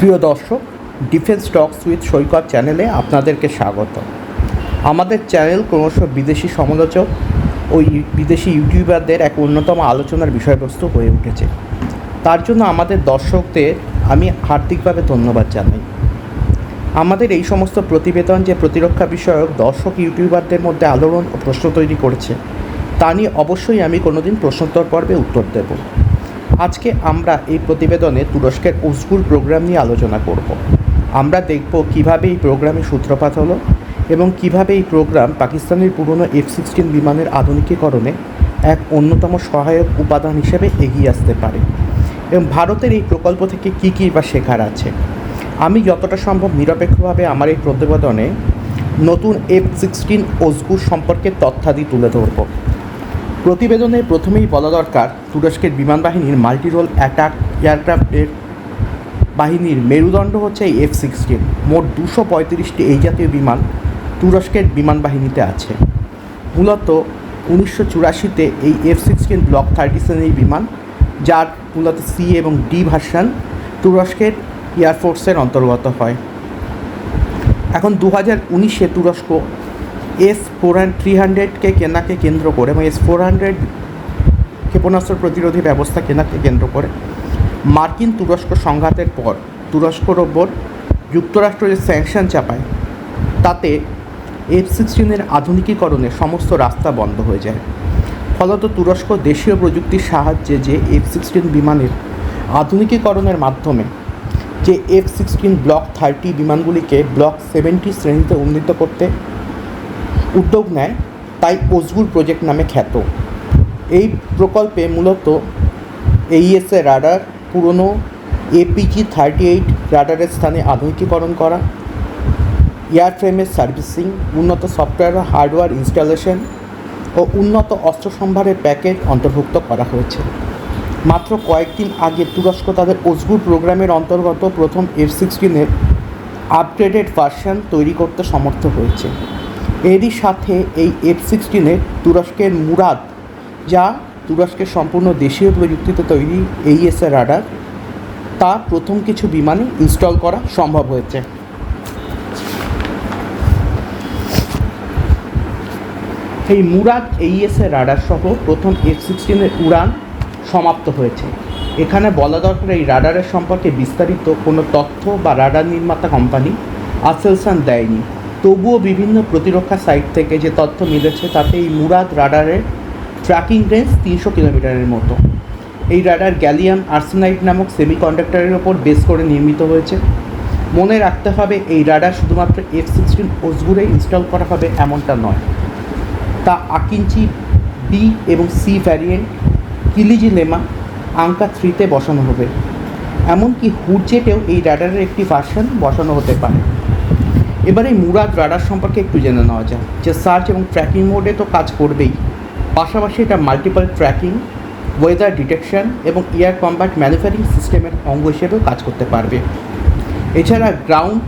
প্রিয় দর্শক, defence Tux with সৈকত চ্যানেলে আপনাদেরকে স্বাগত। আমাদের চ্যানেল ক্রমশ বিদেশি সমালোচক ও বিদেশি ইউটিউবারদের এক অন্যতম আলোচনার বিষয়বস্তু হয়ে উঠেছে। তার জন্য আমাদের দর্শকদের আমি হার্দিকভাবে ধন্যবাদ জানাই। আমাদের এই সমস্ত প্রতিবেদন যে প্রতিরক্ষা বিষয়ক দর্শক ইউটিউবারদের মধ্যে আলোড়ন ও প্রশ্ন তৈরি করেছে, তা নিয়ে অবশ্যই আমি কোনোদিন প্রশ্নোত্তর পর্বে উত্তর দেব। আজকে আমরা এই প্রতিবেদনে তুরস্কের ওজগুর প্রোগ্রাম নিয়ে আলোচনা করব। আমরা দেখব কিভাবে এই প্রোগ্রামের সূত্রপাত হলো এবং কিভাবে এই প্রোগ্রাম পাকিস্তানের পুরনো F-16 বিমানের আধুনিকীকরণে এক অন্যতম সহায়ক উপাদান হিসেবে এগিয়ে আসতে পারে এবং ভারতের এই প্রকল্প থেকে কী বা শেখার আছে। আমি যতটা সম্ভব নিরপেক্ষভাবে আমার এই প্রতিবেদনে নতুন F-16 ওজগুর সম্পর্কে তথ্যাদি তুলে ধরব। প্রতিবেদনে প্রথমেই বলা দরকার, তুরস্কের বিমান বাহিনীর মাল্টি রোল অ্যাটাক এয়ারক্রাফটের বাহিনীর মেরুদণ্ড হচ্ছে এই F-16। মোট 235টি এই জাতীয় বিমান তুরস্কের বিমান বাহিনীতে আছে। মূলত 1984-তে এই F-16 ব্লক 30 শ্রেণীর বিমান, যার মূলত সি এবং ডি ভার্সান তুরস্কের এয়ারফোর্সের অন্তর্গত হয়। এখন 2019-এ তুরস্ক S-300কে কেনাকে কেন্দ্র করে এবং S-400 ক্ষেপণাস্ত্র প্রতিরোধী ব্যবস্থা কেনাকে কেন্দ্র করে মার্কিন তুরস্ক সংঘাতের পর তুরস্কর ওপর যুক্তরাষ্ট্র যে স্যাংশন চাপায়, তাতে F-16-এর আধুনিকীকরণে সমস্ত রাস্তা বন্ধ হয়ে যায়। ফলত তুরস্ক দেশীয় প্রযুক্তির সাহায্যে যে F-16 বিমানের আধুনিকীকরণের মাধ্যমে যে F-16 ব্লক 30 বিমানগুলিকে ব্লক 70 শ্রেণীতে উন্নীত করতে উদ্যোগ নেয়, তাই ওজগুর প্রজেক্ট নামে খ্যাত। এই প্রকল্পে মূলত AES রাডার, পুরনো APG-38 রাডারের স্থানে আধুনিকীকরণ করা, এয়ারফ্রেমের সার্ভিসিং, উন্নত সফটওয়্যার ও হার্ডওয়্যার ইনস্টলেশন ও উন্নত অস্ত্র সম্ভারের প্যাকেজ অন্তর্ভুক্ত করা হয়েছে। মাত্র কয়েকদিন আগে তুরস্ক তাদের ওজগুর প্রোগ্রামের অন্তর্গত প্রথম F-16-এর আপগ্রেডেড ভার্সন তৈরি করতে সমর্থ হয়েছে। এরই সাথে এই F-16-এর তুরস্কের মুরাদ, যা তুরস্কের সম্পূর্ণ দেশীয় প্রযুক্তিতে তৈরি AES রাডার, তা প্রথম কিছু বিমানে ইনস্টল করা সম্ভব হয়েছে। এই মুরাদ AES রাডার সহ প্রথম F-16-এর উড়ান সমাপ্ত হয়েছে। এখানে বলা দরকার, এই রাডারের সম্পর্কে বিস্তারিত কোনো তথ্য বা রাডার নির্মাতা কোম্পানি আসেলসান দেয়নি। তবুও বিভিন্ন প্রতিরক্ষা সাইট থেকে যে তথ্য মিলেছে, তাতে এই মুরাদ রাডারের ট্র্যাকিং রেঞ্জ 300 কিলোমিটারের মতো। এই রাডার গ্যালিয়াম আর্সেনাইড নামক সেমিকন্ডাক্টরের ওপর বেস করে নির্মিত হয়েছে। মনে রাখতে হবে, এই রাডার শুধুমাত্র F-16 ওজগুরে ইনস্টল করা হবে এমনটা নয়, তা আকিঞ্চি বি এবং সি ভ্যারিয়েন্ট, কিলিজি লেমা, আঙ্কা 3-তে বসানো হবে। এমনকি হুডজেটেও এই রাডারের একটি ভার্সন বসানো হতে পারে। এবার এই মুরাদ রাডার সম্পর্কে একটু জেনে নেওয়া যায়, যে সার্চ এবং ট্র্যাকিং মোডে তো কাজ করবেই, পাশাপাশি এটা মাল্টিপল ট্র্যাকিং, ওয়েদার ডিটেকশন এবং এয়ার কম্ব্যাট ম্যানুফ্যাকচারিং সিস্টেমের অঙ্গ হিসেবেও কাজ করতে পারবে। এছাড়া গ্রাউন্ড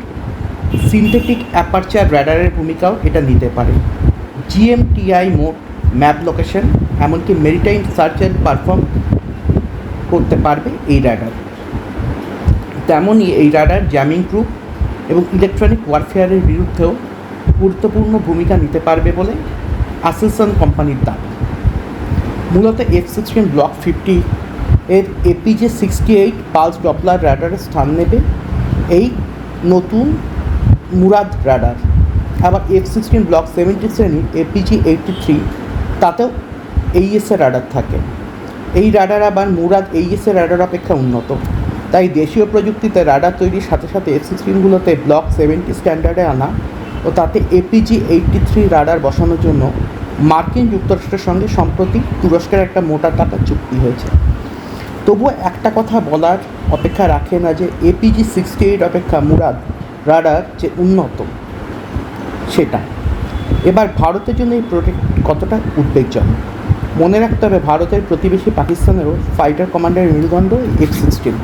সিনথেটিক অ্যাপারচার রাডারের ভূমিকাও এটা নিতে পারে। GMTI মোড, ম্যাপ লোকেশন, এমনকি মেরিটাইম সার্চের পারফর্ম করতে পারবে এই রাডার। তেমনই এই রাডার জ্যামিং প্রুফ এবং ইলেকট্রনিক ওয়ারফেয়ারের বিরুদ্ধেও গুরুত্বপূর্ণ ভূমিকা নিতে পারবে বলে আসেলসান কোম্পানির দাবি। মূলত F-16 ব্লক 50 এর APG-68 পালস ডপলার রাডারের স্থান নেবে এই নতুন মুরাদ রাডার। আবার F-16 ব্লক 70 শ্রেণীর APG-83, তাতেও AES রাডার থাকে। এই রাডার আবার মুরাদ AES রাডার অপেক্ষা উন্নত, তাই দেশীয় প্রযুক্তিতে রাডার তৈরির সাথে সাথে F-16গুলোতে ব্লক 70 স্ট্যান্ডার্ডে আনা ও তাতে APG-83 রাডার বসানোর জন্য মার্কিন যুক্তরাষ্ট্রের সঙ্গে সম্প্রতি তুরস্কের একটা মোটা টাকার চুক্তি হয়েছে। তবুও একটা কথা বলার অপেক্ষা রাখে না, যে APG-68 অপেক্ষা মুরাদ রাডার যে উন্নত সেটা। এবার ভারতের জন্য এই প্রজেক্ট কতটা উদ্বেগজনক মনে রাখতে হবে, ভারতের প্রতিবেশী পাকিস্তানেরও ফাইটার কমান্ডারের মেরুদণ্ড F-16।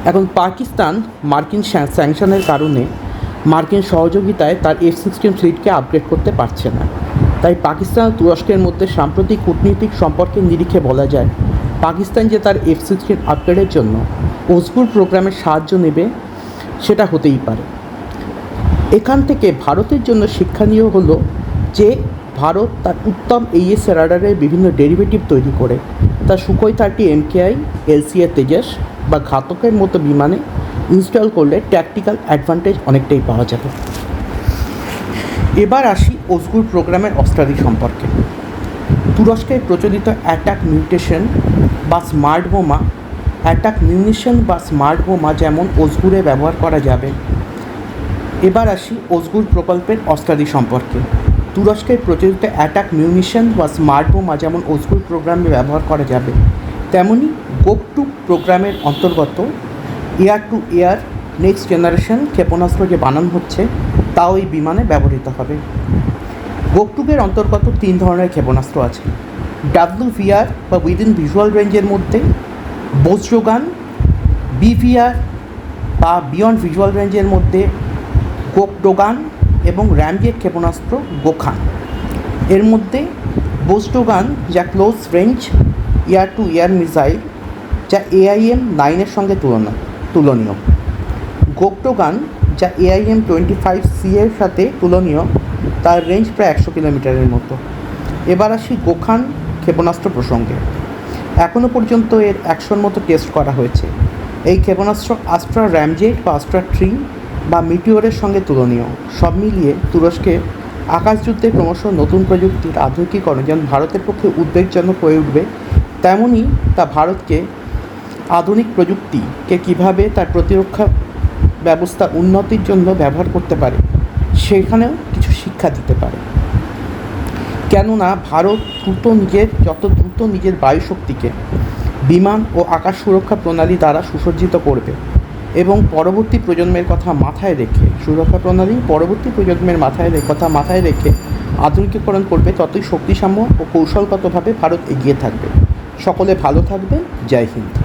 এখন পাকিস্তান মার্কিন স্যাংশনের কারণে মার্কিন সহযোগিতায় তার F-16 ফ্লিটকে আপগ্রেড করতে পারছে না। তাই পাকিস্তান ও তুরস্কের মধ্যে সাম্প্রতিক কূটনৈতিক সম্পর্কের নিরিখে বলা যায়, পাকিস্তান যে তার F-16 আপগ্রেডের জন্য ওসগুর প্রোগ্রামের সাহায্য নেবে সেটা হতেই পারে। এখান থেকে ভারতের জন্য শিক্ষণীয় হলো যে ভারত তার উত্তম AESA রাডারের বিভিন্ন ডেরিভেটিভ তৈরি করে তা সুখোই 30 MKI, LCA তেজস বা ঘাতকের মতো বিমানে ইনস্টল করলে ট্যাকটিক্যাল অ্যাডভান্টেজ অনেকটাই পাওয়া যাবে। এবার আসি ওসগুর প্রোগ্রামের অস্ত্রাদি সম্পর্কে। তুরস্কের প্রচলিত অ্যাটাক মিউটেশন বা স্মার্ট বোমা, অ্যাটাক মিউনিশন বা স্মার্ট বোমা যেমন ওসগুরে ব্যবহার করা যাবে। এবার আসি ওসগুর প্রকল্পের অস্ত্রাদি সম্পর্কে। তুরস্কের প্রচলিত অ্যাটাক মিউনিশন বা স্মার্ট বোমা যেমন ওসগুর প্রোগ্রামে ব্যবহার করা যাবে, তেমনি গোক-2 প্রোগ্রামের অন্তর্গত air two air next generation ক্ষেপণাস্ত্র যে বানানো হচ্ছে তাও এই বিমানে ব্যবহৃত হবে। গোক-2-এর অন্তর্গত 3 ধরনের ক্ষেপণাস্ত্র আছে। WVR বা উইদিন ভিজুয়াল রেঞ্জের মধ্যে বজ্রগান, BVR বা বিয়ন্ড ভিজুয়াল রেঞ্জের মধ্যে গোকডোগান এবং র্যামজেট ক্ষেপণাস্ত্র গোখান। এর মধ্যে বজ্রগান যা close range air two air missile যা AIM-9 এর সঙ্গে তুলনীয়। গোকডোগান যা AIM-25C এর সাথে তুলনীয়, তার রেঞ্জ প্রায় 100 কিলোমিটারের মতো। এবার আসি গোখান ক্ষেপণাস্ত্র প্রসঙ্গে। এখনও পর্যন্ত এর 100-র মতো টেস্ট করা হয়েছে। এই ক্ষেপণাস্ত্র আস্ট্রা র্যামজেট বা আস্ট্রা ট্রি বা মিটিওরের সঙ্গে তুলনীয়। সব মিলিয়ে তুরস্কে আকাশযুদ্ধে ক্রমশ নতুন প্রযুক্তির আধুনিকীকরণ যেমন ভারতের পক্ষে উদ্বেগজনক হয়ে উঠবে, তেমনই তা ভারতকে আধুনিক প্রযুক্তিকে কীভাবে তার প্রতিরক্ষা ব্যবস্থা উন্নতির জন্য ব্যবহার করতে পারে সেখানেও কিছু শিক্ষা দিতে পারে। কেননা ভারত যত দ্রুত নিজের বায়ুশক্তিকে বিমান ও আকাশ সুরক্ষা প্রণালী দ্বারা সুসজ্জিত করবে এবং পরবর্তী প্রজন্মের কথা মাথায় রেখে সুরক্ষা প্রণালী পরবর্তী প্রজন্মের কথা মাথায় রেখে আধুনিকীকরণ করবে, ততই শক্তিসাম্য ও কৌশলগতভাবে ভারত এগিয়ে থাকবে। সকলে ভালো থাকবেন। জয় হিন্দ।